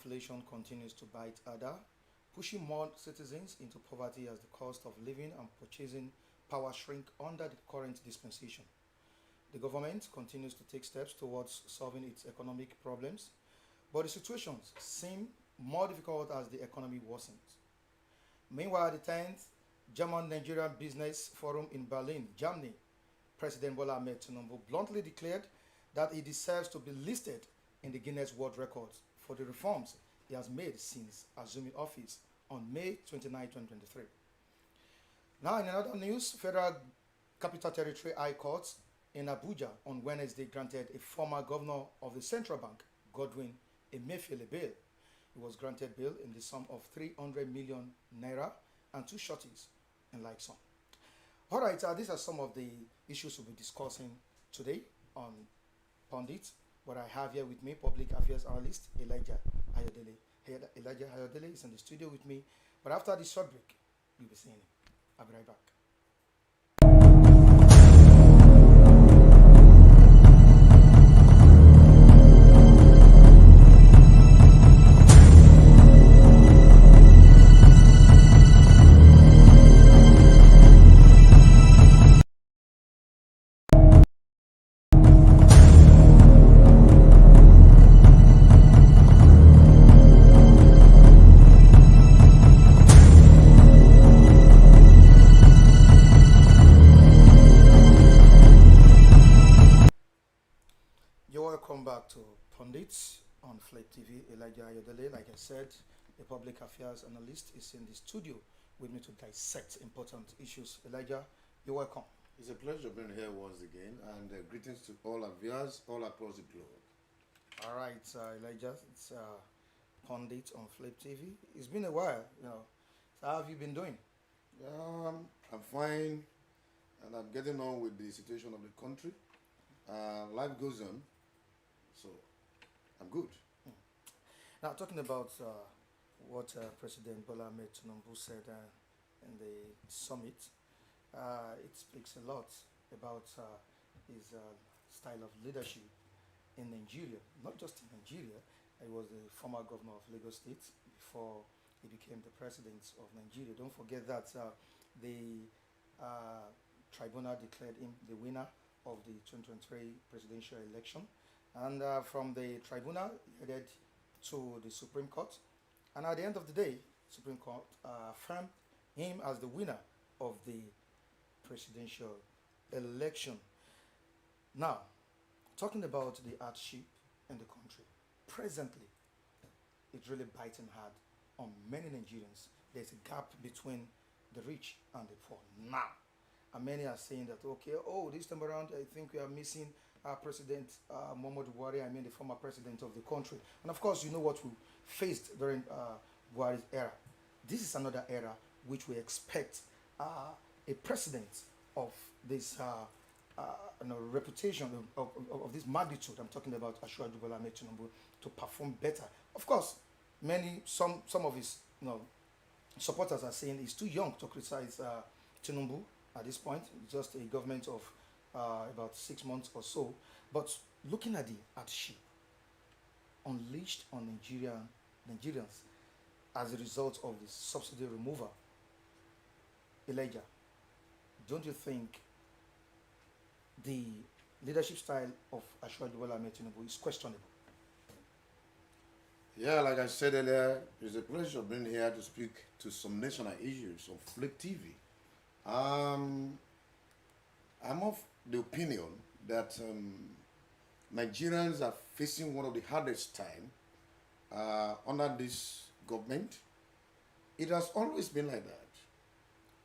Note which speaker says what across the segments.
Speaker 1: inflation continues to bite harder, pushing more citizens into poverty as the cost of living and purchasing power shrink under the current dispensation. The government continues to take steps towards solving its economic problems, but the situations seem more difficult as the economy worsens. Meanwhile, the 10th German-Nigerian Business Forum in Berlin, Germany, President Bola Ahmed Tinubu bluntly declared that he deserves to be listed in the Guinness World Records for the reforms he has made since assuming office on May 29, 2023. Now, in another news, Federal Capital Territory High Court in Abuja on Wednesday granted a former governor of the central bank, Godwin Emefiele, bail. He was granted bail in the sum of 300 million naira and two shorties in like sum. All right, these are some of the issues we'll be discussing today on Pundits. What I have here with me, public affairs analyst Elijah Ayodele. Elijah Ayodele is in the studio with me, but after this short break, we'll be seeing him. I'll be right back. Welcome back to Pundits on Flake TV. Elijah Ayodele, like I said, a public affairs analyst, is in the studio with me to dissect important issues. Elijah, you're welcome.
Speaker 2: It's a pleasure being here once again, and greetings to all our viewers all across the globe.
Speaker 1: All right, Elijah, it's Pundit on Flake TV. It's been a while, So how have you been doing?
Speaker 2: I'm fine, and I'm getting on with the situation of the country. Life goes on, so I'm good.
Speaker 1: Now, talking about what President Bola Ahmed Tinubu said in the summit, it speaks a lot about his style of leadership in Nigeria. Not just in Nigeria, he was the former governor of Lagos State before he became the president of Nigeria. Don't forget that the tribunal declared him the winner of the 2023 presidential election, and from the tribunal he headed to the Supreme Court, and at the end of the day, Supreme Court affirmed him as the winner of the presidential election. Now, talking about the hardship in the country, presently, it's really biting hard on many Nigerians. There's a gap between the rich and the poor now. And many are saying that, okay, this time around, I think we are missing our President Muhammadu Buhari, the former president of the country. And of course, you know what we faced during Buhari's era. This is another era which we expect a president of this reputation of this magnitude. I'm talking about Asiwaju Bola Ahmed Tinubu to perform better. Of course, some of his supporters are saying he's too young to criticize Tinubu at this point. It's just a government of about 6 months or so. But looking at the hardship unleashed on Nigerians as a result of the subsidy removal, Elijah, don't you think the leadership style of Asiwaju Bola Ahmed Tinubu is questionable?
Speaker 2: Yeah, like I said earlier, it's a pleasure being here to speak to some national issues on Flake TV. I'm of the opinion that Nigerians are facing one of the hardest time under this government. It has always been like that.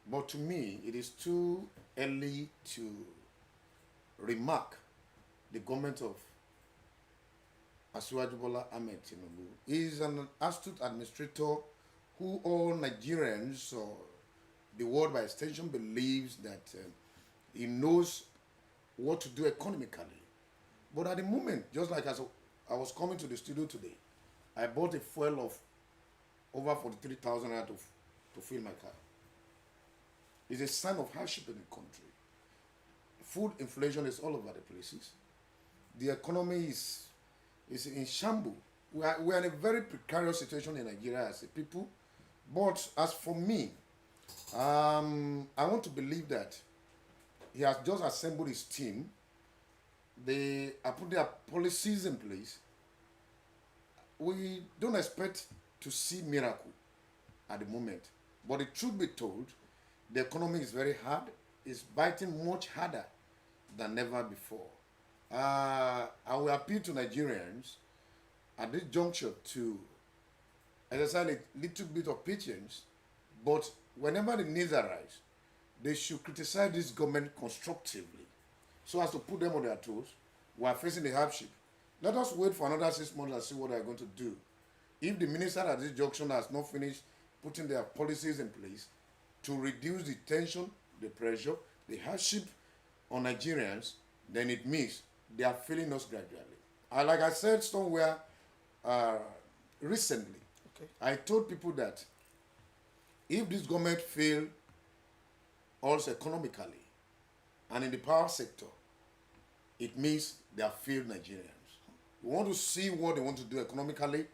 Speaker 2: But to me, it is too early to remark the government of Asiwaju Bola Ahmed Tinubu. He is an astute administrator who all Nigerians or the world by extension believes that he knows what to do economically. But at the moment, just like as I was coming to the studio today, I bought a fuel of over 43,000 naira to fill my car. It's a sign of hardship in the country. Food inflation is all over the places. The economy is in shambles. we are in a very precarious situation in Nigeria as a people. But as for me, I want to believe that he has just assembled his team. They are put their policies in place. We don't expect to see miracle at the moment. But the truth be told, the economy is very hard. It's biting much harder than ever before. I will appeal to Nigerians at this juncture to exercise a little bit of patience, but whenever the needs arise, they should criticize this government constructively so as to put them on their toes. We are facing the hardship. Let us wait for another 6 months and see what they are going to do. If the minister at this junction has not finished putting their policies in place to reduce the tension, the pressure, the hardship on Nigerians, then it means they are failing us gradually. Like I said somewhere uh, recently,
Speaker 1: Okay.
Speaker 2: I told people that if this government fail also economically and in the power sector, it means they have failed Nigerians. We want to see what they want to do economically.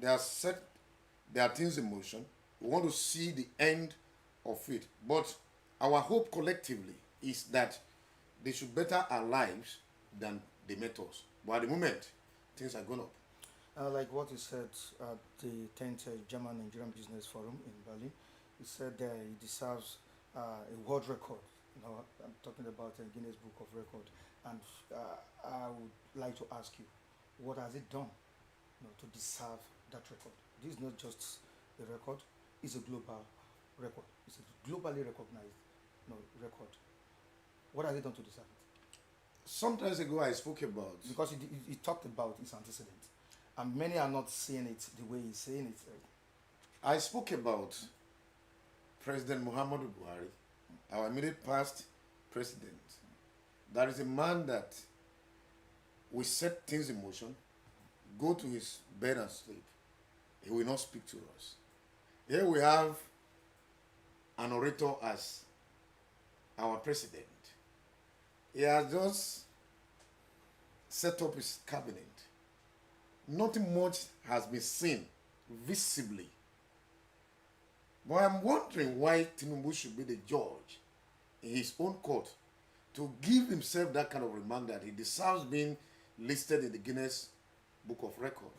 Speaker 2: They have set their things in motion. We want to see the end of it. But our hope collectively is that they should better our lives than they met us. But at the moment, things are going up.
Speaker 1: Like what he said at the 10th German Nigerian Business Forum in Berlin, he said he deserves a world record. I'm talking about a Guinness Book of Record. And I would like to ask you, what has it done, to deserve that record? This is not just a record; it's a global record. It's a globally recognized, record. What has it done to deserve it?
Speaker 2: Sometimes ago, I spoke about.
Speaker 1: Because he talked about its antecedent, and many are not seeing it the way he's saying it.
Speaker 2: I spoke about President Muhammadu Buhari, our immediate past president. That is a man that we set things in motion, go to his bed and sleep. He will not speak to us. Here we have an orator as our president. He has just set up his cabinet. Nothing much has been seen visibly. But I'm wondering why Tinubu should be the judge in his own court to give himself that kind of remark that he deserves being listed in the Guinness Book of Record.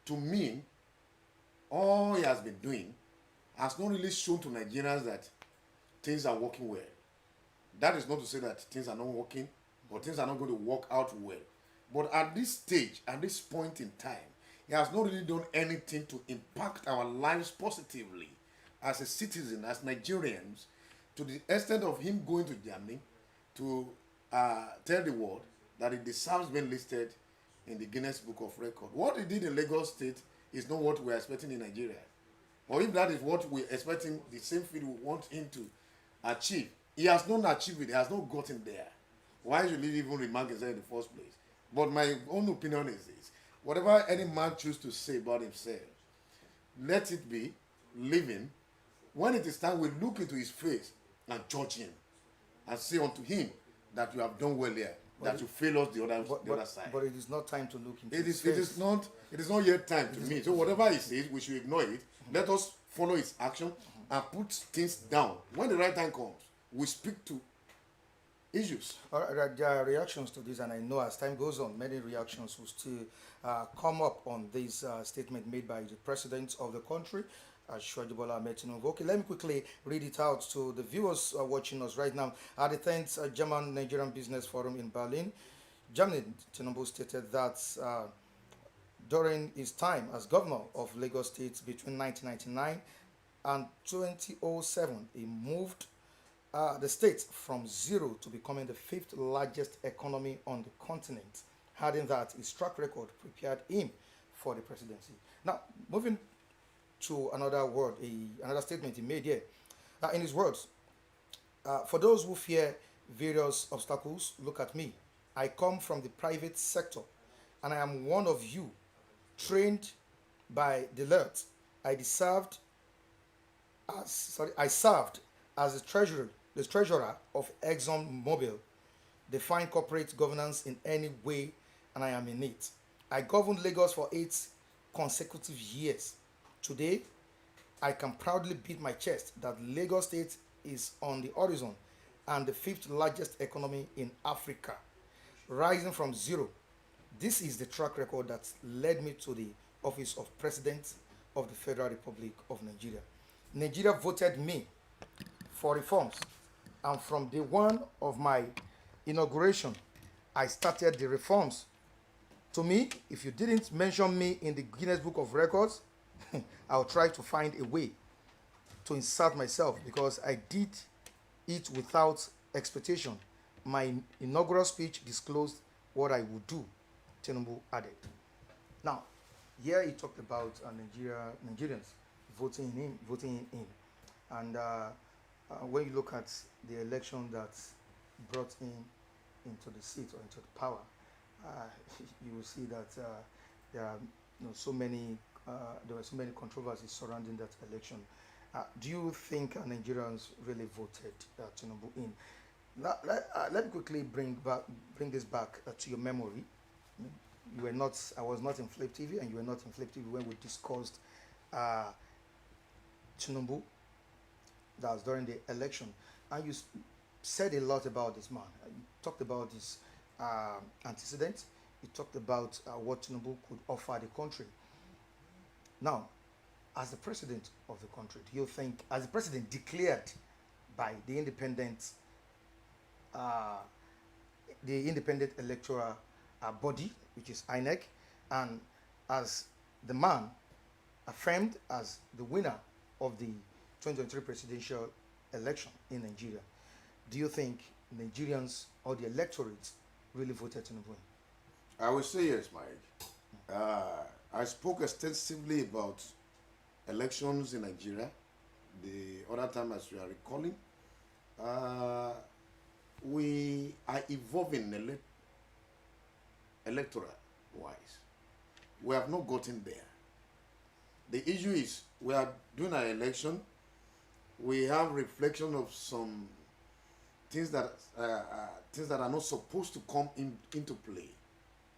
Speaker 2: To me, all he has been doing has not really shown to Nigerians that things are working well. That is not to say that things are not working or things are not going to work out well. But at this stage, at this point in time, he has not really done anything to impact our lives positively as a citizen, as Nigerians, to the extent of him going to Germany to tell the world that he deserves being listed in the Guinness Book of Record. What he did in Lagos State is not what we're expecting in Nigeria. Or if that is what we're expecting, the same field we want him to achieve, he has not achieved it, he has not gotten there. Why should he even remark himself in the first place? But my own opinion is this: whatever any man chooses to say about himself, let it be, leave him. When it is time, we look into his face and judge him and say unto him that you have done well here, that you fail us the other side.
Speaker 1: But it is not time to look into
Speaker 2: It
Speaker 1: his
Speaker 2: is,
Speaker 1: face.
Speaker 2: it is not yet time to me. So whatever he says, we should ignore it. Let us follow his action and put things down. When the right time comes, we speak to issues.
Speaker 1: All right, there are reactions to this, and I know as time goes on, many reactions will still come up on this statement made by the president of the country, Shambĺes Ahmed Tinubu. Okay, let me quickly read it out to the viewers watching us right now. At the 10th German Nigerian Business Forum in Berlin, Germany, Tinubu stated that during his time as governor of Lagos State between 1999 and 2007, he moved the state from zero to becoming the fifth largest economy on the continent, adding that his track record prepared him for the presidency. Now, moving to another statement he made here. In his words, for those who fear various obstacles, look at me. I come from the private sector, and I am one of you, trained by Deloitte. I served as the treasurer of ExxonMobil, define corporate governance in any way, and I am in it. I governed Lagos for 8 consecutive years. Today, I can proudly beat my chest that Lagos State is on the horizon and the fifth largest economy in Africa, rising from zero. This is the track record that led me to the office of President of the Federal Republic of Nigeria. Nigeria voted me for reforms, and from day one of my inauguration, I started the reforms. To me, if you didn't mention me in the Guinness Book of Records, I'll try to find a way to insert myself because I did it without expectation. My inaugural speech disclosed what I would do, Tinubu added. Now, here he talked about Nigerians voting in. And when you look at the election that brought in into the seat or into the power, uh, you will see that there are so many there were so many controversies surrounding that election. Do you think Nigerians really voted Tinubu in? Let me quickly bring this back to your memory. You were not. I was not in Flip TV, and you were not in Flip TV when we discussed uh, Tinubu. That was during the election, and you said a lot about this man. You talked about his antecedents. You talked about what Tinubu could offer the country. Now, as the president of the country, do you think, as the president declared by uh, the independent electoral body, which is INEC, and as the man affirmed as the winner of the 2023 presidential election in Nigeria, do you think Nigerians or the electorate really voted Tinubu in?
Speaker 2: I will say yes, Mike. I spoke extensively about elections in Nigeria the other time, as you are recalling. We are evolving electoral wise. We have not gotten there. The issue is we are doing an election. We have reflection of some things that are not supposed to come into play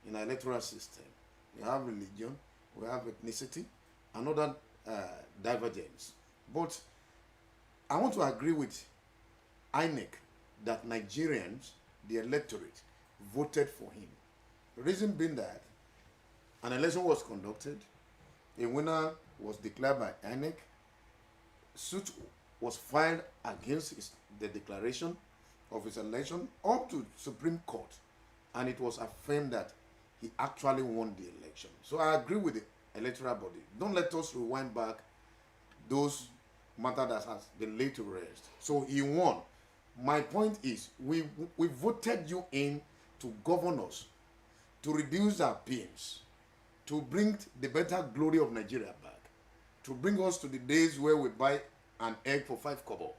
Speaker 2: in our electoral system. We have religion, we have ethnicity, and other divergence. But I want to agree with INEC that Nigerians, the electorate, voted for him. The reason being that an election was conducted, a winner was declared by INEC, suit was filed against the declaration of his election up to Supreme Court, and it was affirmed that he actually won the election. So I agree with the electoral body. Don't let us rewind back those matters that has been laid to rest. So he won. My point is, we voted you in to govern us, to reduce our pains, to bring the better glory of Nigeria back, to bring us to the days where we buy an egg for 5 kobo.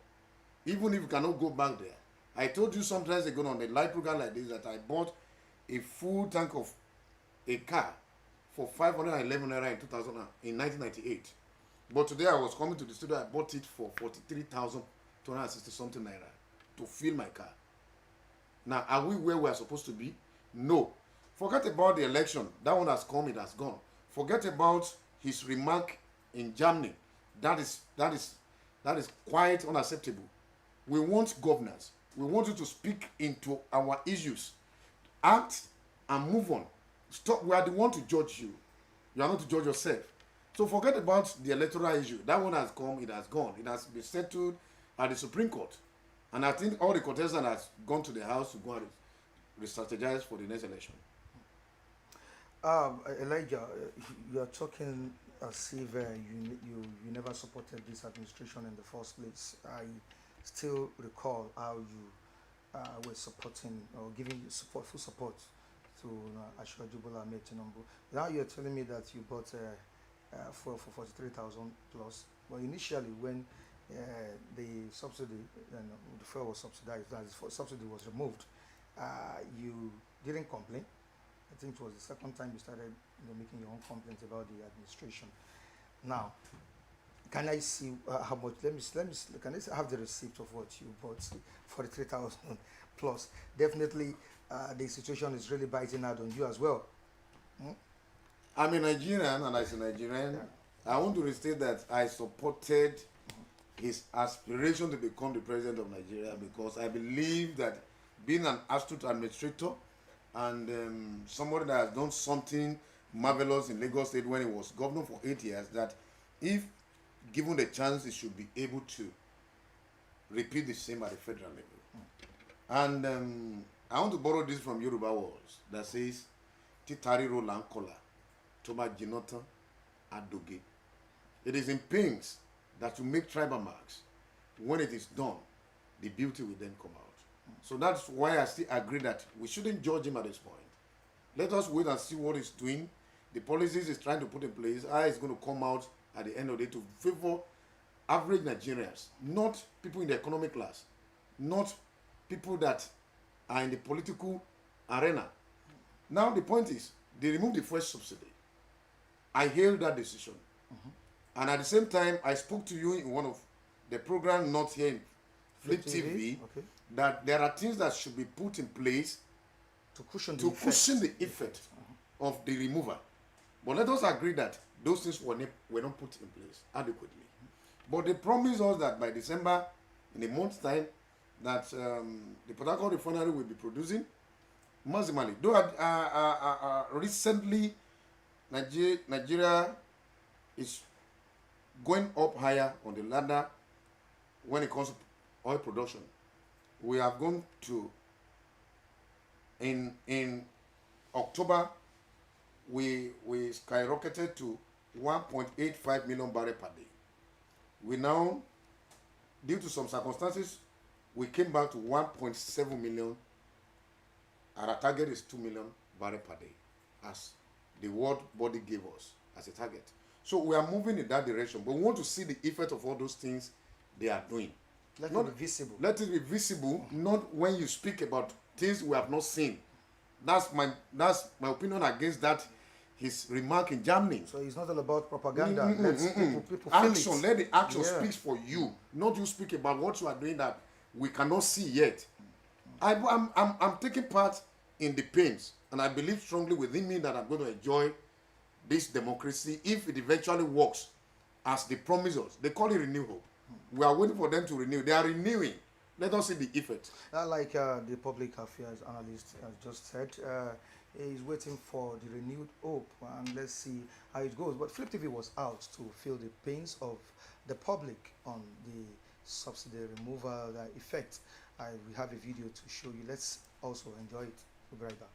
Speaker 2: Even if you cannot go back there. I told you sometimes ago on a live program like this that I bought a full tank of a car for 511 naira in 1998. But today I was coming to the studio, I bought it for 43,260 something naira to fill my car. Now, are we where we are supposed to be? No. Forget about the election. That one has come, it has gone. Forget about his remark in Germany. That is quite unacceptable. We want governance. We want you to speak into our issues. Act and move on. Stop. We are the one to judge you. You are not to judge yourself. So forget about the electoral issue. That one has come, it has gone. It has been settled at the Supreme Court. And I think all the contestants has gone to the House to go and re-strategize for the next election.
Speaker 1: Elijah, you are talking as if you never supported this administration in the first place. I still recall how you were supporting or giving full support to Ashwaji Bola Ahmed Tinubu. Now you're telling me that you bought for 43,000 plus. Well, initially when the subsidy, the fuel was subsidized, that is, subsidy was removed, you didn't complain. I think it was the second time you started making your own complaints about the administration. Now, can I see how much? Let me. Can I have the receipt of what you bought? 43,000 plus. Definitely, the situation is really biting out on you as well.
Speaker 2: I'm a Nigerian, and as a Nigerian,
Speaker 1: Yeah.
Speaker 2: I want to restate that I supported his aspiration to become the president of Nigeria because I believe that being an astute administrator and somebody that has done something marvelous in Lagos State when he was governor for 8 years, that if given the chance, he should be able to repeat the same at the federal level. And I want to borrow this from Yoruba words that says, Titari Roland Kola, Toma Jinota Adoge. It is in pains that you make tribal marks. When it is done, the beauty will then come out. So that's why I still agree that we shouldn't judge him at this point. Let us wait and see what he's doing, the policies he's trying to put in place, how it's going to come out at the end of the day to favor average Nigerians, not people in the economic class, not people that are in the political arena. Now the point is, they removed the fuel subsidy. I hailed that decision. And at the same time, I spoke to you in one of the program not here in Flip TV,
Speaker 1: Okay.
Speaker 2: that there are things that should be put in place
Speaker 1: To cushion the
Speaker 2: to
Speaker 1: effect.
Speaker 2: cushion the effect of the removal. But let us agree that those things were not put in place adequately. But they promised us that by December, in a month's time, that the Port Harcourt refinery will be producing maximally. Though recently, Nigeria is going up higher on the ladder when it comes to oil production. We have gone to, in October, we skyrocketed to 1.85 million barrels per day. We now, due to some circumstances, we came back to 1.7 million, and our target is 2 million barrels per day, as the world body gave us as a target. So we are moving in that direction, but we want to see the effect of all those things they are doing.
Speaker 1: Let it be visible.
Speaker 2: Let it be visible, not when you speak about things we have not seen. That's my opinion against that, his remark in Germany.
Speaker 1: So it's not all about propaganda. Let people feel
Speaker 2: Action,
Speaker 1: it.
Speaker 2: let the action
Speaker 1: Yeah.
Speaker 2: speak for you, not you speak about what you are doing that we cannot see yet. I'm taking part in the pains, and I believe strongly within me that I'm going to enjoy this democracy if it eventually works as they promise us. They call it renew hope. We are waiting for them to renew. They are renewing. Let us see the effect.
Speaker 1: Like the public affairs analyst has just said, he's waiting for the renewed hope, and let's see how it goes. But Flip TV was out to feel the pains of the public on the subsidy removal effect. We have a video to show you. Let's also enjoy it. We'll be right back.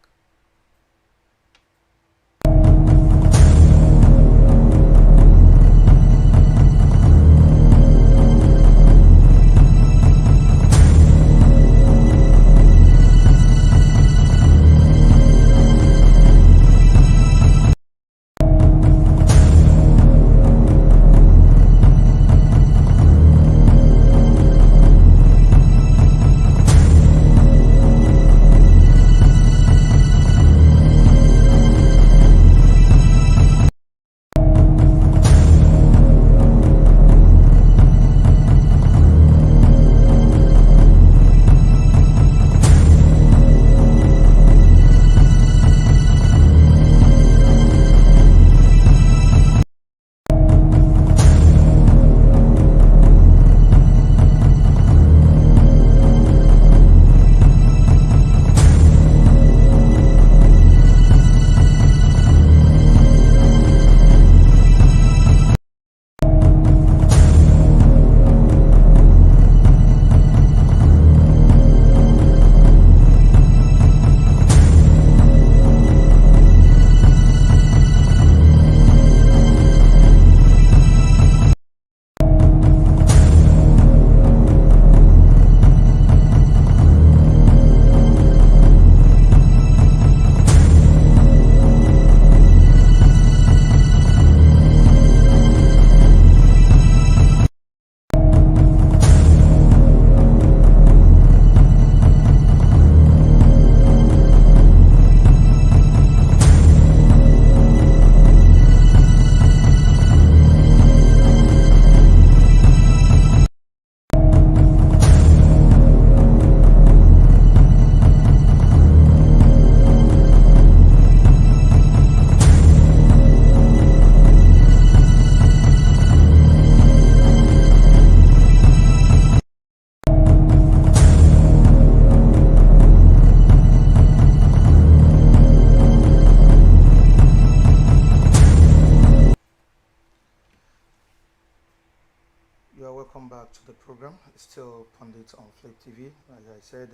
Speaker 1: to the program. It's still Pundits on Flip TV. As I said,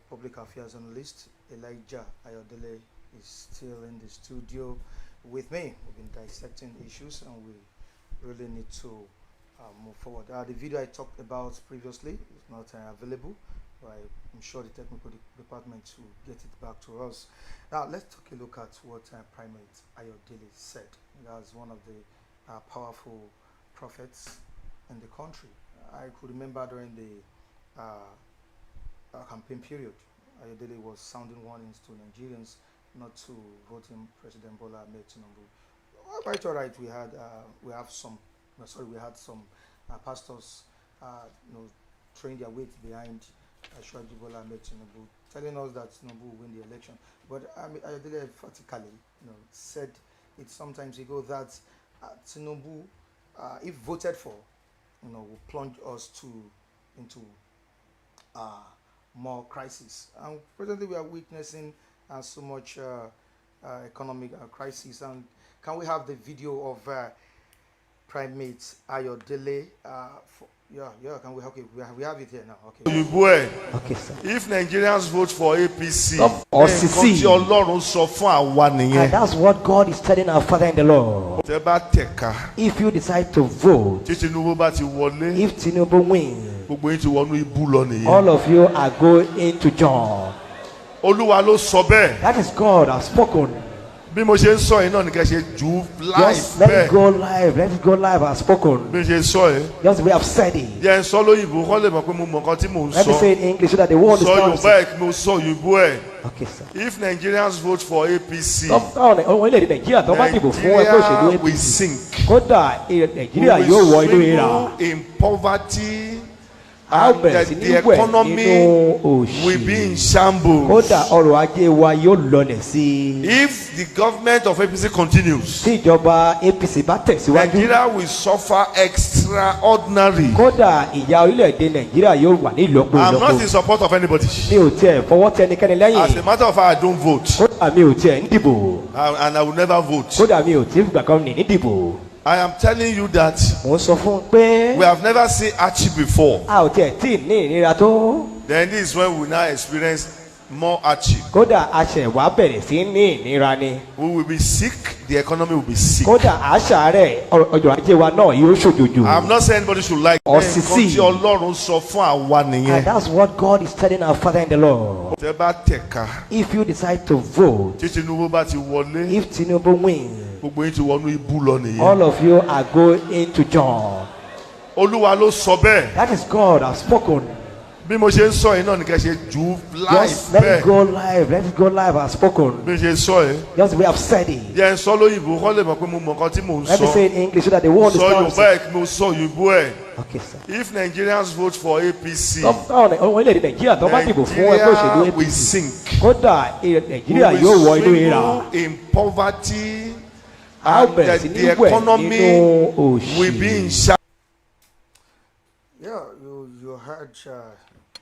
Speaker 1: public affairs analyst Elijah Ayodele is still in the studio with me. We've been dissecting issues and we really need to move forward. The video I talked about previously is not available. I'm sure the technical department will get it back to us. Now, let's take a look at what Primate Ayodele said. That's one of the powerful prophets in the country. I could remember during the campaign period, Ayodele was sounding warnings to Nigerians not to vote in President Bola Ahmed Tinubu. Quite all right. We had some pastors, throwing their weight behind Ashwaji Bola Ahmed Tinubu, telling us that Tinubu will win the election. But Ayodele emphatically, said it sometimes ago that Tinubu, if voted for, will plunge us into more crisis. And presently, we are witnessing so much economic crisis. And can we have the video of Primate Ayodele? Can we? Okay, we have it here now. Okay.
Speaker 3: Okay, sir. If Nigerians vote for APC, and
Speaker 4: that's what God is telling our Father in the Lord. If you decide to vote, if Tinubu wins, all of you are going to join. That is God has spoken. Just let it go live. Let it go live. Has spoken. Just we have said it. Let me say in English so that the world understands. Okay, sir.
Speaker 3: If Nigerians vote for APC, we sink. We swing in poverty. And the economy will be in shambles. If the government of APC continues, Nigeria will suffer extraordinary. I'm not in support of anybody. As a matter of fact, I don't vote. And I will never vote. I am telling you that we have never seen Archie before. Then this is when we now experience more Archie. We will be sick, the economy will be sick. I'm not saying anybody should like it.
Speaker 4: And that's what God is telling our Father in the Lord. If you decide to vote, if Tinubu wins, all of you are going to join. That is God has spoken. Just let it go live. Let it go live. Has spoken. Just we have said it. Let me say in English so that the world understands. Okay, sir.
Speaker 3: If Nigerians vote for APC, Nigeria will sink. We will swing in poverty. And the economy will be in shambles.
Speaker 1: Yeah, you heard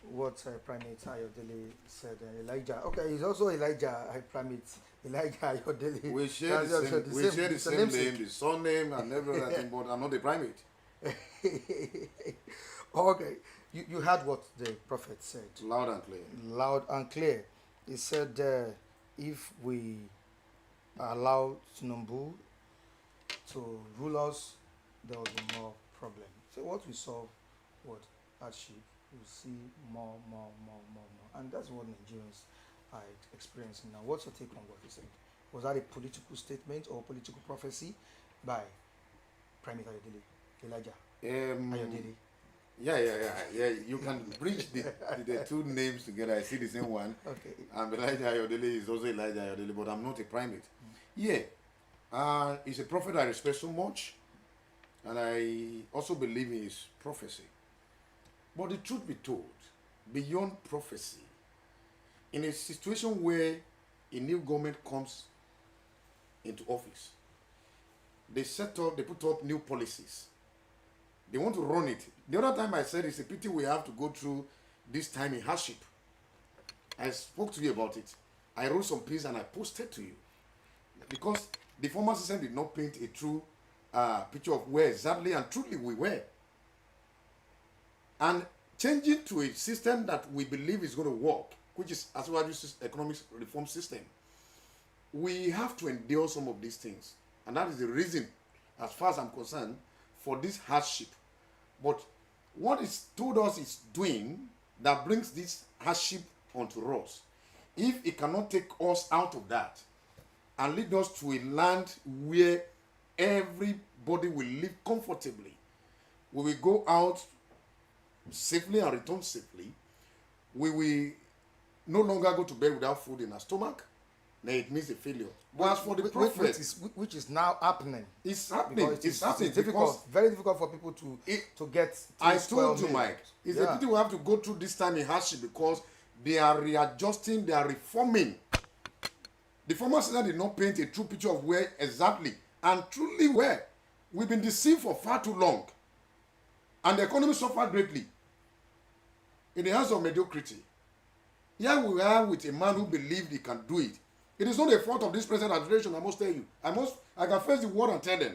Speaker 1: what Primate Ayodele said. Elijah. Okay, he's also Elijah. Primate Elijah Ayodele.
Speaker 2: We share the same name, the surname, and everything. But I'm not a primate.
Speaker 1: Okay, you heard what the prophet said.
Speaker 2: Loud and clear.
Speaker 1: Loud and clear. He said, if we allow Tinubu to rule us, there will be more problem. So what we saw, hardship, we see more, and that's what Nigerians are experiencing now. What's your take on what he said? Was that a political statement or political prophecy by Primate Ayodele, Elijah Ayodele?
Speaker 2: Yeah. You can bridge the two names together. I see the same one.
Speaker 1: Okay.
Speaker 2: And Elijah Ayodele is also Elijah Ayodele, but I'm not a primate. Yeah. He's a prophet I respect so much, and I also believe in his prophecy. But the truth be told, beyond prophecy, in a situation where a new government comes into office, they put up new policies. They want to run it. The other time I said it's a pity we have to go through this time in hardship. I spoke to you about it. I wrote some piece and I posted to you. Because the former system did not paint a true picture of where exactly and truly we were. and changing to a system that we believe is going to work, which is as well as economic reform system, we have to endure some of these things. And that is the reason, as far as I'm concerned, for this hardship. But what is told us is doing that brings this hardship onto us. If it cannot take us out of that and lead us to a land where everybody will live comfortably, we will go out safely and return safely, we will no longer go to bed without food in our stomach, then it means a failure. But as for the prophet,
Speaker 1: which is now happening.
Speaker 2: It's happening. It's happening.
Speaker 1: It's difficult, very difficult for people to get.
Speaker 2: I told you, Mike. It's the people who have to go through this time in hardship because they are readjusting, they are reforming. The former system did not paint a true picture of where exactly and truly where. We've been deceived for far too long, and the economy suffered greatly in the hands of mediocrity. Here we are with a man who believed he can do it. It is not the fault of this present administration, I must tell you. I can face the word and tell them.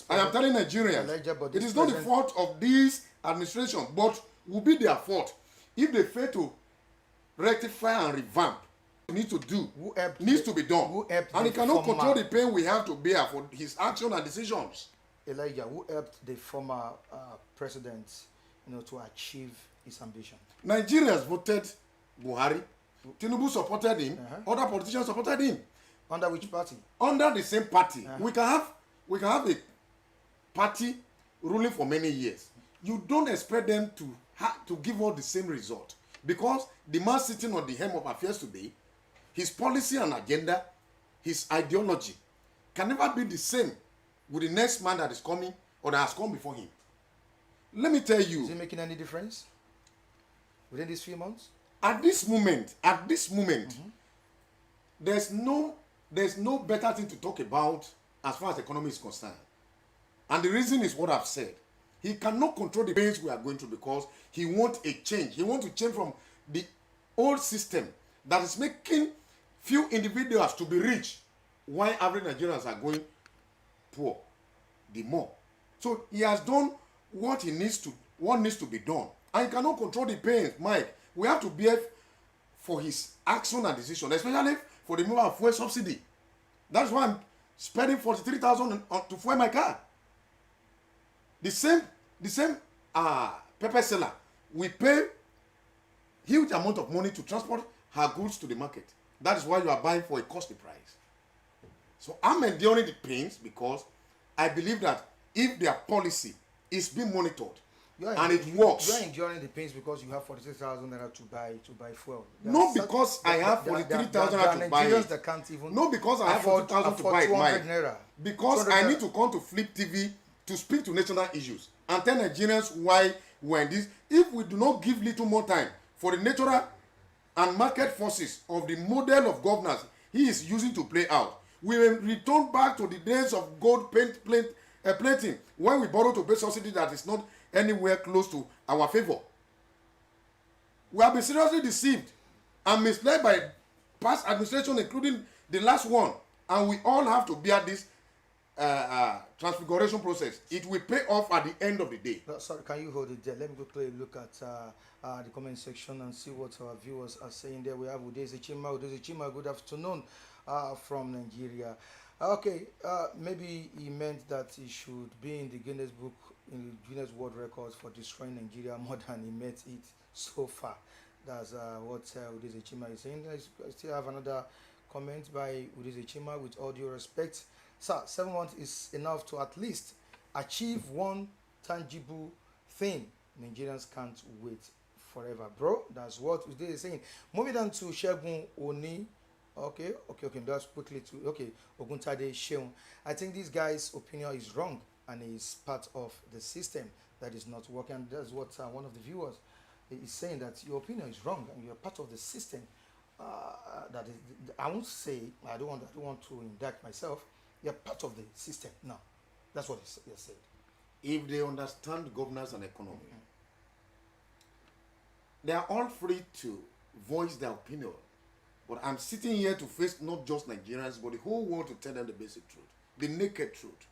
Speaker 2: I am telling Nigerians, it is not the fault of this administration, but will be their fault if they fail to rectify and revamp. Needs to do, needs to be done. And he cannot control the pain we have to bear for his action and decisions.
Speaker 1: Elijah, who helped the former president, to achieve his ambition?
Speaker 2: Nigerians voted Buhari. Tinubu supported him. Other politicians supported him.
Speaker 1: Under which party? Under
Speaker 2: the same party. We can have a party ruling for many years. You don't expect them to give us the same result, because the man sitting on the helm of affairs today, his policy and agenda, his ideology can never be the same with the next man that is coming or that has come before him. Let me tell you.
Speaker 1: Is it making any difference within these few months?
Speaker 2: At this moment, there's no better thing to talk about as far as the economy is concerned. And the reason is what I've said. He cannot control the pains we are going through because he wants a change. He wants to change from the old system that is making few individuals to be rich while average Nigerians are going poor the more. So he has done what needs to be done. And he cannot control the pains, Mike. We have to bear for his action and decision, especially for the removal of fuel subsidy. That's why I'm spending 43,000 to fuel my car. The same pepper seller, we pay huge amount of money to transport her goods to the market. That is why you are buying for a costly price. So I'm enduring the pains because I believe that if their policy is being monitored, and it works.
Speaker 1: You are enduring the pains because you have 46,000 naira to buy fuel.
Speaker 2: Not because I have 43,000 naira to buy it.
Speaker 1: That can't even.
Speaker 2: Not because I have 40,000 to buy it, Mike. Because I need to come to Flip TV to speak to national issues and tell Nigerians why we're in this. If we do not give little more time for the natural and market forces of the model of governance he is using to play out, we will return back to the days of gold plating when we borrow to pay subsidy that is not anywhere close to our favor. We have been seriously deceived and misled by past administration, including the last one, and we all have to bear this transfiguration process. It will pay off at the end of the day.
Speaker 1: Sorry, can you hold it there? Let me quickly look at the comment section and see what our viewers are saying there. We have Udeze Chima, good afternoon from Nigeria. Okay, maybe he meant that he should be in the Guinness book, in the Guinness World Records for destroying Nigeria more than he met it so far. That's what Udeze Chima is saying. I still have another comment by Udeze Chima. With all due respect, sir, 7 months is enough to at least achieve one tangible thing. Nigerians can't wait forever, bro. That's what Udeze is saying. Moving on to Shegun Oni. Okay. That's quickly to Oguntade Sheun. I think this guy's opinion is wrong and is part of the system that is not working. That's what one of the viewers is saying, that your opinion is wrong and you're part of the system. That is, I won't say, I don't want to indict myself. You're part of the system now. That's what he said.
Speaker 2: If they understand governance and economy, they are all free to voice their opinion. But I'm sitting here to face not just Nigerians, but the whole world to tell them the basic truth, the naked truth.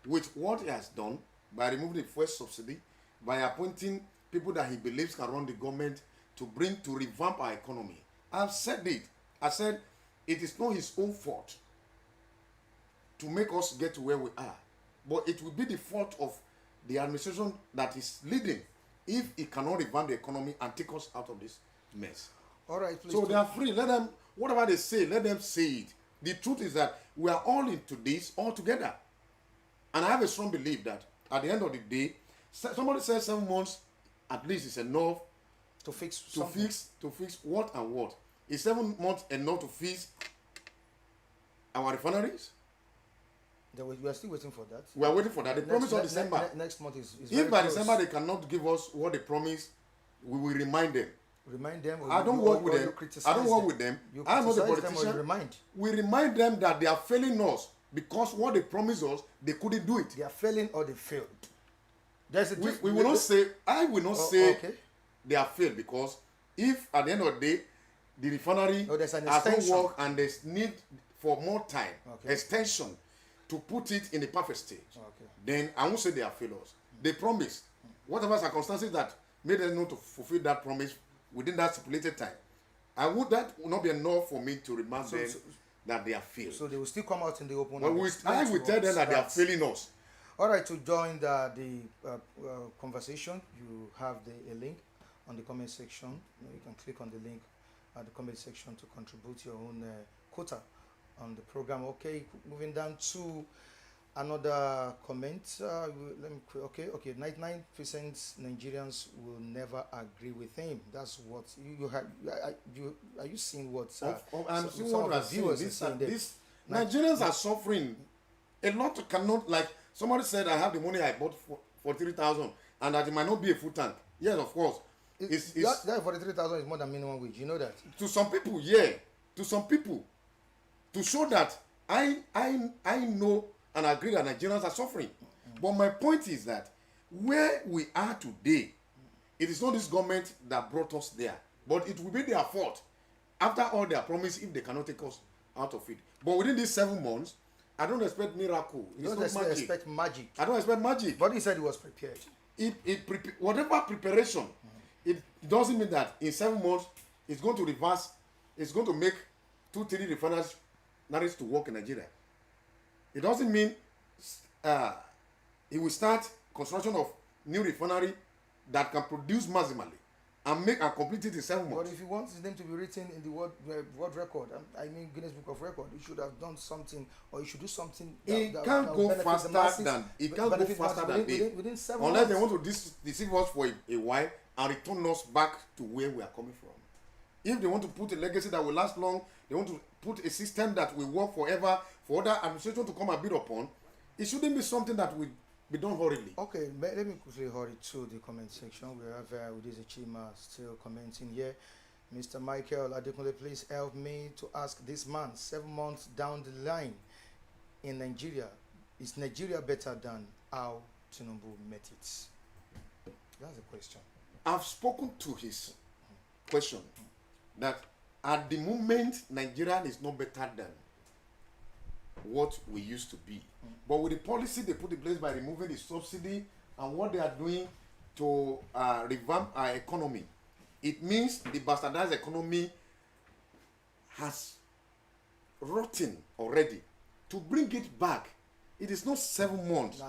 Speaker 2: With what he has done by removing the fuel subsidy, by appointing people that he believes can run the government to revamp our economy. I've said it. I said it is not his own fault to make us get to where we are, but it will be the fault of the administration that is leading if it cannot revamp the economy and take us out of this mess.
Speaker 1: All right, please.
Speaker 2: So they are free. Let them, whatever they say, let them say it. The truth is that we are all into this all together. And I have a strong belief that at the end of the day, somebody says 7 months at least is enough
Speaker 1: to fix
Speaker 2: what and what. Is 7 months enough to fix our refineries?
Speaker 1: We are still waiting for that.
Speaker 2: We are waiting for that. They promised us December.
Speaker 1: Next month is
Speaker 2: if by December they cannot give us what they promised, we will remind them.
Speaker 1: Remind them.
Speaker 2: I don't work with them. I don't work with them. I'm not a politician. We remind them that they are failing us because what they promised us, they couldn't do it.
Speaker 1: They are failing or they failed.
Speaker 2: We will not say. I will not say they are failed, because if at the end of the day the refinery has not worked and there's need for more time, extension to put it in the perfect stage, then I won't say they are failures. They promised whatever circumstances that made them not to fulfill that promise within that stipulated time. That would not be enough for me to remind them that they are failed.
Speaker 1: So they will still come out in the open.
Speaker 2: But I will tell them that they are failing us.
Speaker 1: All right, to join the conversation, you have a link on the comment section. You can click on the link at the comment section to contribute your own quota on the program. Okay, moving down to another comment. 99% Nigerians will never agree with him. That's what are you seeing what?
Speaker 2: I'm seeing what I'm seeing. Nigerians are suffering. A lot cannot, like somebody said, I have the money I bought for 3,000, and that it might not be a full tank. Yes, of course.
Speaker 1: That 43,000 is more than minimum wage. You know that.
Speaker 2: To some people, yeah. To some people, to show that I know and agree that Nigerians are suffering. But my point is that where we are today, it is not this government that brought us there, but it will be their fault after all their promise if they cannot take us out of it. But within these 7 months, I don't expect miracle.
Speaker 1: You don't expect magic.
Speaker 2: I don't expect magic.
Speaker 1: But he said he was prepared.
Speaker 2: Whatever preparation, it doesn't mean that in 7 months it's going to reverse. It's going to make 2-3 refineries to work in Nigeria. It doesn't mean it will start construction of new refinery that can produce maximally and complete it in 7 months.
Speaker 1: But if he wants his name to be written in the world record, I mean Guinness Book of Record, he should have done something, or he should do something.
Speaker 2: It can't go faster than
Speaker 1: within 7 months.
Speaker 2: Unless they want to deceive us for a while and return us back to where we are coming from. If they want to put a legacy that will last long, they want to put a system that will work forever for other administration to come and build upon, it shouldn't be something that will be done hurriedly.
Speaker 1: Okay, let me quickly hurry to the comment section. We have Udeze Chima still commenting here. Mr. Michael Adekunle, please help me to ask this man, 7 months down the line in Nigeria, is Nigeria better than how Tinubu met it? That's the question.
Speaker 2: I've spoken to his question that at the moment Nigeria is no better than what we used to be. But with the policy they put in place by removing the subsidy and what they are doing to revamp our economy, it means the bastardized economy has rotten already. To bring it back, it is not 7 months.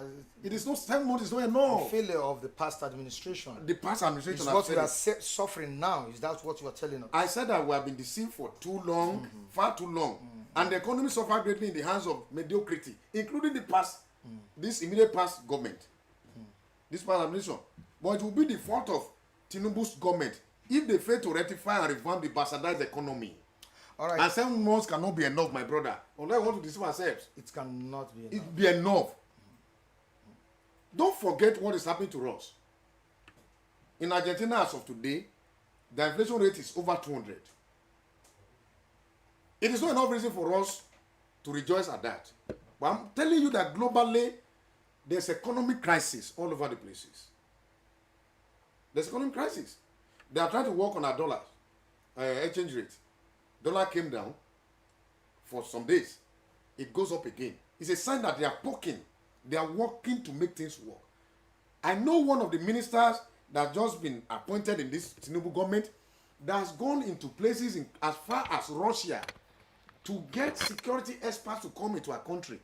Speaker 2: It is not 7 months. It's not enough.
Speaker 1: The failure of the past administration.
Speaker 2: The past administration
Speaker 1: is what we are suffering now. Is that what you are telling us?
Speaker 2: I said that we have been deceived for too long, far too long, and the economy suffered greatly in the hands of mediocrity, including the past, this immediate past government, this past administration. But it will be the fault of Tinubu's government if they fail to rectify and revamp the bastardized economy. All right. And 7 months cannot be enough, my brother. Unless we want to deceive ourselves.
Speaker 1: It cannot be enough.
Speaker 2: It be enough. Don't forget what is happening to us. In Argentina as of today, the inflation rate is over 200. It is not enough reason for us to rejoice at that. But I'm telling you that globally, there's economic crisis all over the places. There's economic crisis. They are trying to work on our dollar exchange rate. Dollar came down for some days. It goes up again. It's a sign that they are poking. They are working to make things work. I know one of the ministers that just been appointed in this Tinubu government that has gone into places as far as Russia to get security experts to come into our country.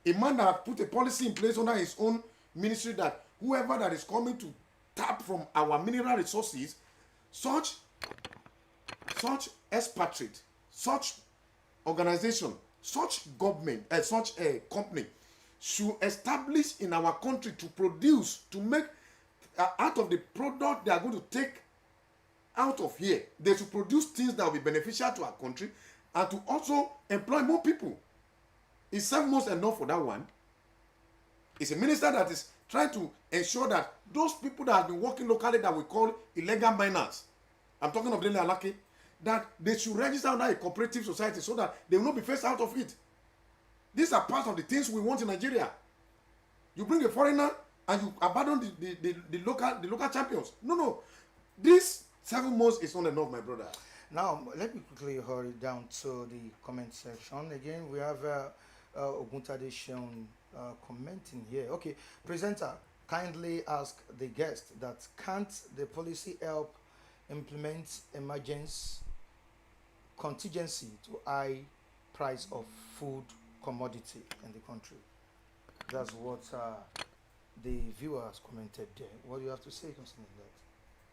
Speaker 2: A man that put a policy in place under his own ministry that whoever that is coming to tap from our mineral resources, such expatriate, such organization, such government, such a company should establish in our country to produce, to make out of the product they are going to take out of here. They should produce things that will be beneficial to our country and to also employ more people. Is 7 months enough for that one? It's a minister that is trying to ensure that those people that have been working locally that we call illegal miners, I'm talking of Dele Alake, that they should register under a cooperative society so that they will not be faced out of it. These are part of the things we want in Nigeria. You bring a foreigner and you abandon the local champions. No. This 7 months is not enough, my brother.
Speaker 1: Now, let me quickly hurry down to the comment section. Again, we have Oguntade Sean commenting here. Okay, presenter, kindly ask the guest that can't the policy help implement emergency contingency to high price of food commodity in the country? That's what the viewer has commented there. What do you have to say concerning that?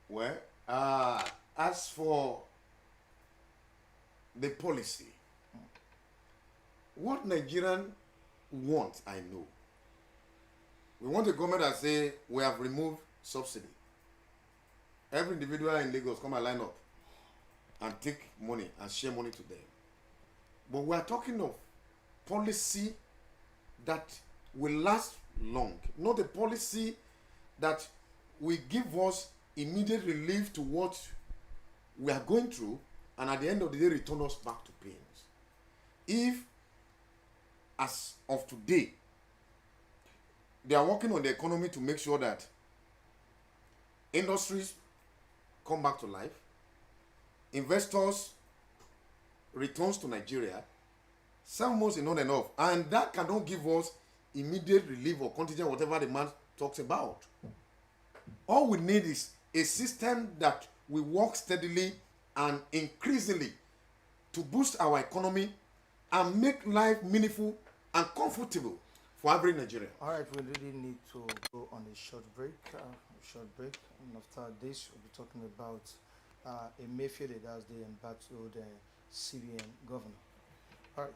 Speaker 2: Well, as for the policy, what Nigerians want, I know. We want a government that say we have removed subsidy. Every individual in Lagos come and line up and take money and share money to them. But we are talking of policy that will last long, not a policy that will give us immediate relief to what we are going through and at the end of the day return us back to pains. If, as of today, they are working on the economy to make sure that industries come back to life, investors returns to Nigeria, 7 months is not enough, and that cannot give us immediate relief or contingent, whatever the man talks about. All we need is a system that will work steadily and increasingly to boost our economy and make life meaningful and comfortable for every Nigerian.
Speaker 1: All right, we really need to go on a short break. And after this, we'll be talking about Emefiele, that's the embattled CBN governor. All right.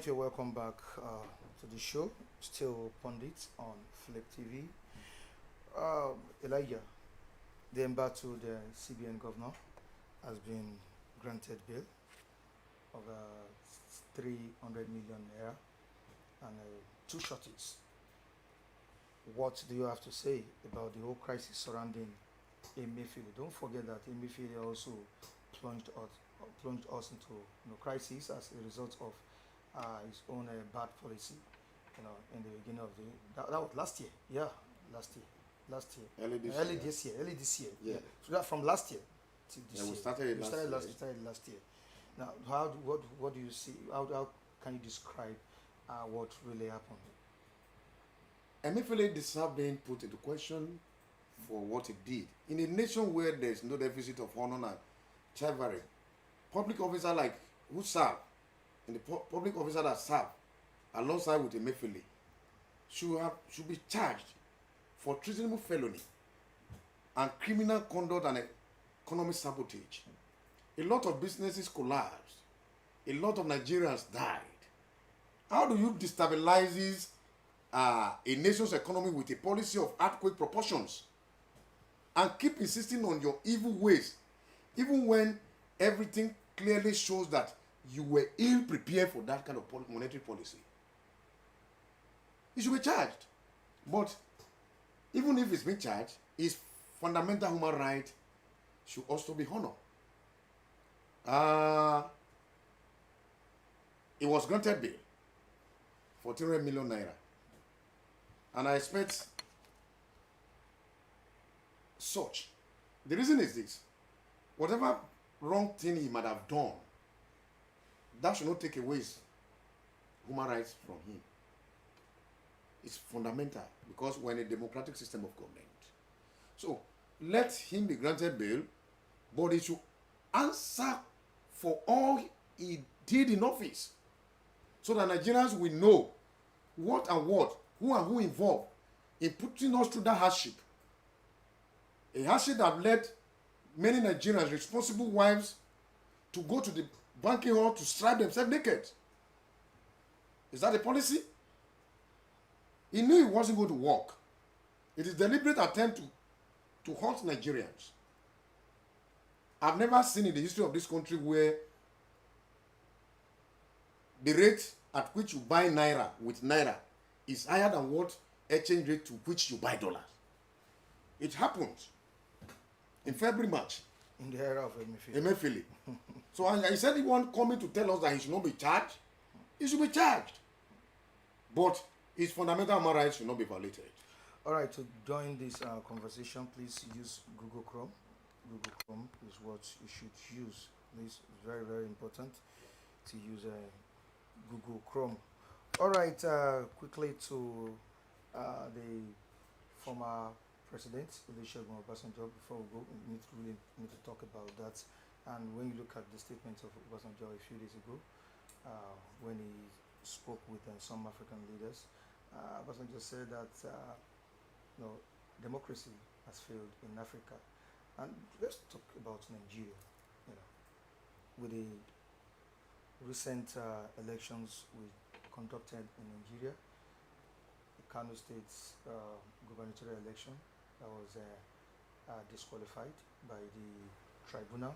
Speaker 1: You're welcome back to the show. Still Pundits on Flip TV. Elijah, the embattled CBN governor, has been granted bail of 300 million naira and 2 shorties. What do you have to say about the whole crisis surrounding Emefiele? Don't forget that Emefiele also plunged us into crisis as a result of his own bad policy, in the beginning of that was last year. Yeah, last year. Early this year.
Speaker 2: Yeah.
Speaker 1: So that from last year to this
Speaker 2: Yeah,
Speaker 1: year.
Speaker 2: we started
Speaker 1: last year. Now, what do you see? How can you describe what really happened?
Speaker 2: Emefiele deserved being put into question for what he did. In a nation where there is no deficit of honor and chivalry, public officer like who serve, and the public officer that serve alongside with Emefiele should be charged for treasonable felony and criminal conduct and economic sabotage. A lot of businesses collapsed. A lot of Nigerians died. How do you destabilize a nation's economy with a policy of earthquake proportions and keep insisting on your evil ways, even when everything clearly shows that you were ill prepared for that kind of monetary policy? He should be charged. But even if it's been charged, his fundamental human right should also be honored. It was granted bail for 300 million naira. And I expect such. The reason is this: whatever wrong thing he might have done, that should not take away his human rights from him. It's fundamental because we're in a democratic system of government. So let him be granted bail, but he should answer for all he did in office, so that Nigerians will know what and what, who and who involved in putting us through that hardship. A hardship that led many Nigerians, responsible wives, to go to the banking hall to strip themselves naked. Is that a policy? He knew it wasn't going to work. It is a deliberate attempt to hurt Nigerians. I've never seen in the history of this country where the rate at which you buy naira with naira is higher than what exchange rate to which you buy dollars. It happened in February, March.
Speaker 1: In the era of
Speaker 2: Emefiele. So I said he won't come in to tell us that he should not be charged. He should be charged. But his fundamental human rights should not be violated.
Speaker 1: All right, to join this conversation, please use Google Chrome. Google Chrome is what you should use. This is very, very important to use Google Chrome. All right, quickly to the former president, Olusegun Obasanjo. Before we go, we need to talk about that. And when you look at the statement of Obasanjo a few days ago, when he spoke with some African leaders, Obasanjo said that democracy has failed in Africa. And let's talk about Nigeria. With the recent elections we conducted in Nigeria, the Kano State's gubernatorial election that was disqualified by the tribunal,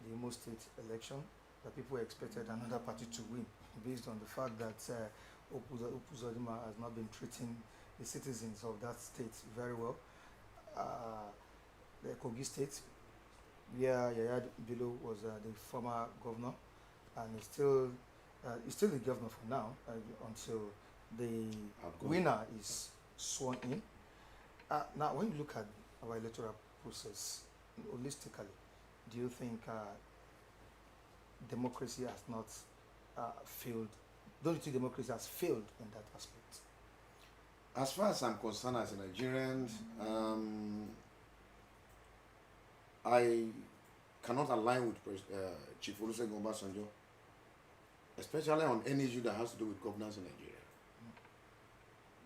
Speaker 1: the Imo State election that people expected another party to win based on the fact that Opuzodima has not been treating the citizens of that state very well. The Kogi State, where Yaya Bello was the former governor, and he's still the governor for now until the winner is sworn in. Now, when you look at our electoral process holistically, do you think democracy has not failed? Don't you think democracy has failed in that aspect?
Speaker 2: As far as I'm concerned as a Nigerian, I cannot align with Chief Olusegun Obasanjo, especially on any issue that has to do with governance in Nigeria.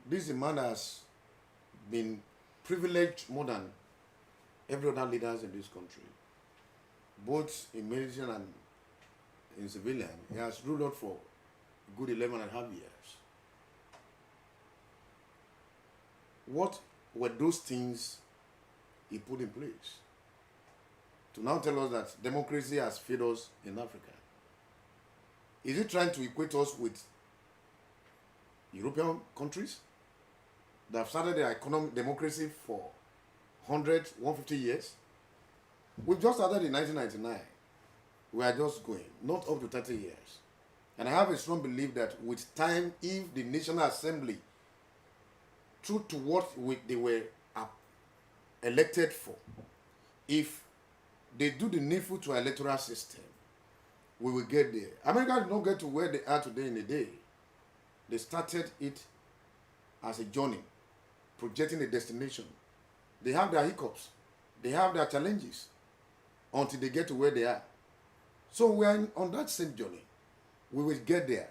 Speaker 2: This is a man that has been privileged more than every other leaders in this country, both in medicine and in civilian. He has ruled out for a good 11 and a half years. What were those things he put in place to now tell us that democracy has failed us in Africa? Is he trying to equate us with European countries that have started their economic democracy for 100, 150 years? We've just started in 1999. We are just going, not up to 30 years. And I have a strong belief that with time, if the National Assembly, true to what they were elected for, if they do the needful to our electoral system, we will get there. America did not get to where they are today in a day. They started it as a journey, projecting a destination. They have their hiccups. They have their challenges until they get to where they are. So we are on that same journey. We will get there.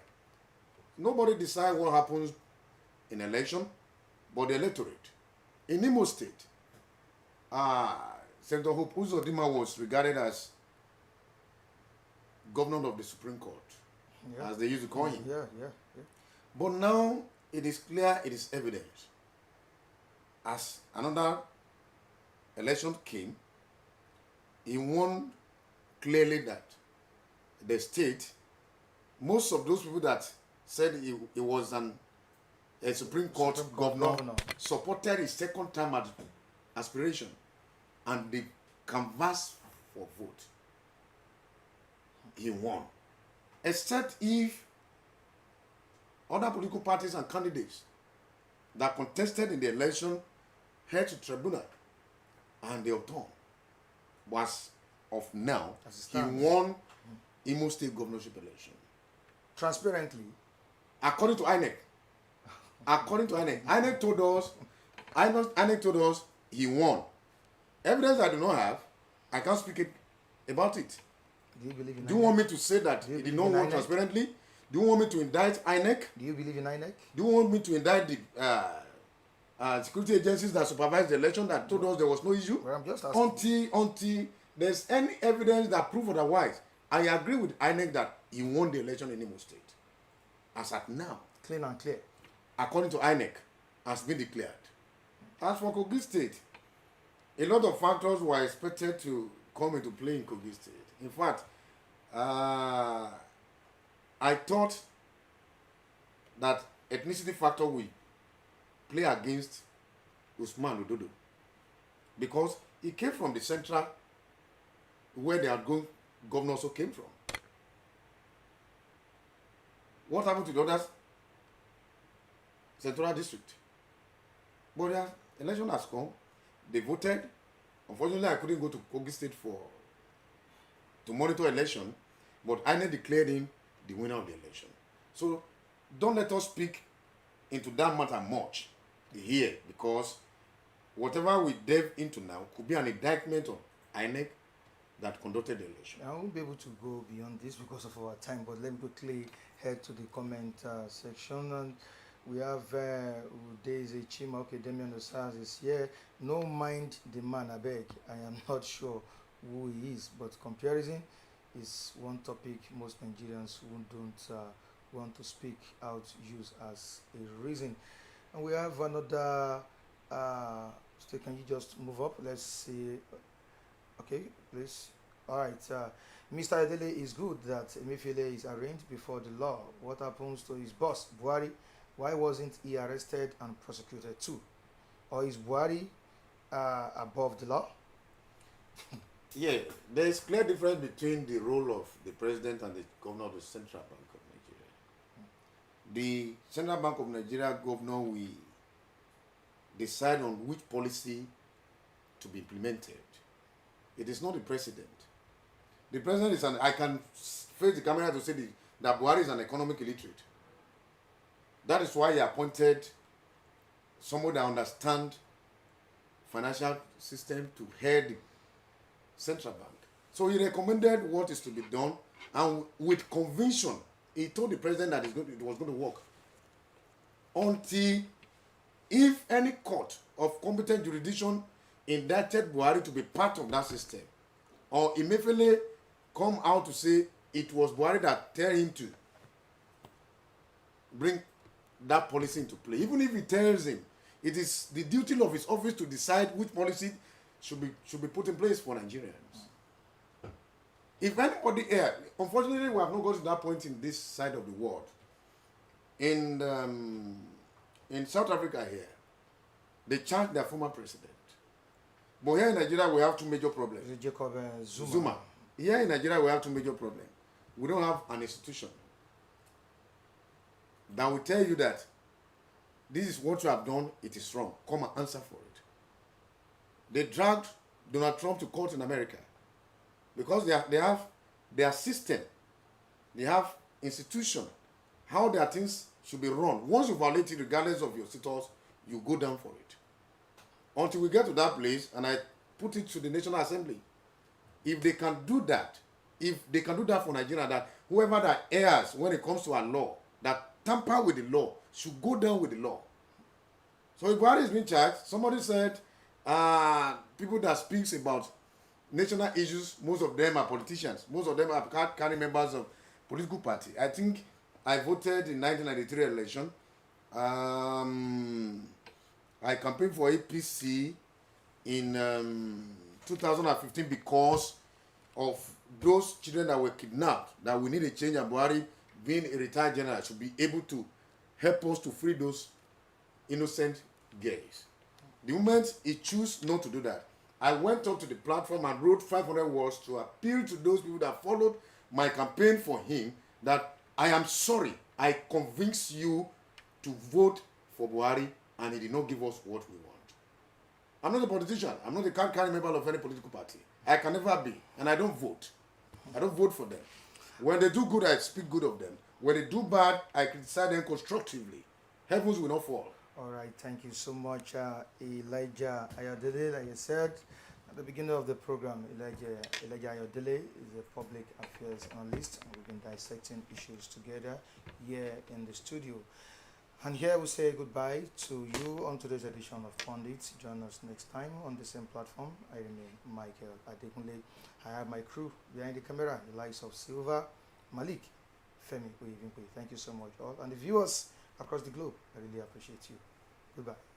Speaker 2: Nobody decides what happens in election, but the electorate. In Imo State, Senator Hope Uzodinma was regarded as governor of the Supreme Court, as they used to call him.
Speaker 1: Yeah.
Speaker 2: But now it is clear, it is evident. As another election came, he won clearly that the state, most of those people that said he was a Supreme Court governor supported his second term aspiration, and they canvassed for vote. He won. Except if other political parties and candidates that contested in the election head to tribunal and they returned. Was of now, he won Imo State governorship election.
Speaker 1: Transparently.
Speaker 2: According to INEC. INEC told us he won. Evidence I do not have, I can't speak about it.
Speaker 1: Do you believe in INEC?
Speaker 2: Do you want me to say that he did not win transparently? Do you want me to indict INEC?
Speaker 1: Do you believe in INEC?
Speaker 2: Do you want me to indict the security agencies that supervised the election that told us there was no issue?
Speaker 1: Well, I'm just asking.
Speaker 2: Until there's any evidence that proves otherwise, I agree with INEC that he won the election in Imo State. As at now,
Speaker 1: Clean and clear.
Speaker 2: according to INEC, has been declared. As for Kogi State, a lot of factors were expected to come into play in Kogi State. In fact, I thought that ethnicity factor will play against Usman Ododo because he came from the central where the outgoing governor also came from. What happened to the others? Central district. But the election has come. They voted. Unfortunately, I couldn't go to Kogi State to monitor election, but INEC declared him the winner of the election. So don't let us speak into that matter much here, because whatever we delve into now could be an indictment of INEC that conducted the election.
Speaker 1: I won't be able to go beyond this because of our time, but let me quickly head to the comment section. And we have Daisy Chima, okay, Damian Osaz is here. No mind the man, I beg. I am not sure who he is, but comparison is one topic most Nigerians who don't want to speak out use as a reason. And we have another so can you just move up? Let's see. Okay, please. All right. Mr. Adele, is good that Emefiele is arraigned before the law. What happens to his boss, Buhari? Why wasn't he arrested and prosecuted too? Or is Buhari above the law?
Speaker 2: Yeah, there is clear difference between the role of the president and the governor of the Central Bank of Nigeria. The Central Bank of Nigeria governor will decide on which policy to be implemented. It is not the president. The president is I can face the camera to say that Buhari is an economic illiterate. That is why he appointed someone that understands financial system to head the Central Bank. So he recommended what is to be done, and with conviction, he told the president that it was going to work. Until if any court of competent jurisdiction indicted Buhari to be part of that system, or Emefiele come out to say it was Buhari that tell him to bring that policy into play. Even if he tells him, it is the duty of his office to decide which policy should be put in place for Nigerians. If anybody here, unfortunately, we have not got to that point in this side of the world. In South Africa here, they charged their former president. But here in Nigeria, we have two major problems.
Speaker 1: Jacob
Speaker 2: Zuma. Here in Nigeria, we have two major problems. We don't have an institution that will tell you that this is what you have done, it is wrong. Come and answer for it. They dragged Donald Trump to court in America because they have their system, they have institution, how their things should be run. Once you violate it, regardless of your status, you go down for it. Until we get to that place, and I put it to the National Assembly, if they can do that, if they can do that for Nigeria, that whoever that errs when it comes to our law, that tamper with the law, should go down with the law. So if Buhari is being charged, somebody said, people that speaks about national issues, most of them are politicians. Most of them are carrying members of political party. I think I voted in 1993 election. I campaigned for APC in 2015 because of those children that were kidnapped, that we need a change, and Buhari, being a retired general, should be able to help us to free those innocent girls. The moment he chose not to do that, I went up to the platform and wrote 500 words to appeal to those people that followed my campaign for him that I am sorry I convinced you to vote for Buhari and he did not give us what we want. I'm not a politician. I'm not a card-carrying member of any political party. I can never be, and I don't vote. I don't vote for them. When they do good, I speak good of them. When they do bad, I criticize them constructively. Heavens will not fall.
Speaker 1: All right, thank you so much, Elijah Ayodele. Like I said at the beginning of the program, Elijah Ayodele is a public affairs analyst, and we've been dissecting issues together here in the studio. And here we say goodbye to you on today's edition of Pundits. Join us next time on the same platform. I remain Michael Adekunle. I have my crew behind the camera, the likes of Silva, Malik, Femi, Oyevinkwe. Thank you so much all. And the viewers across the globe, I really appreciate you. Goodbye.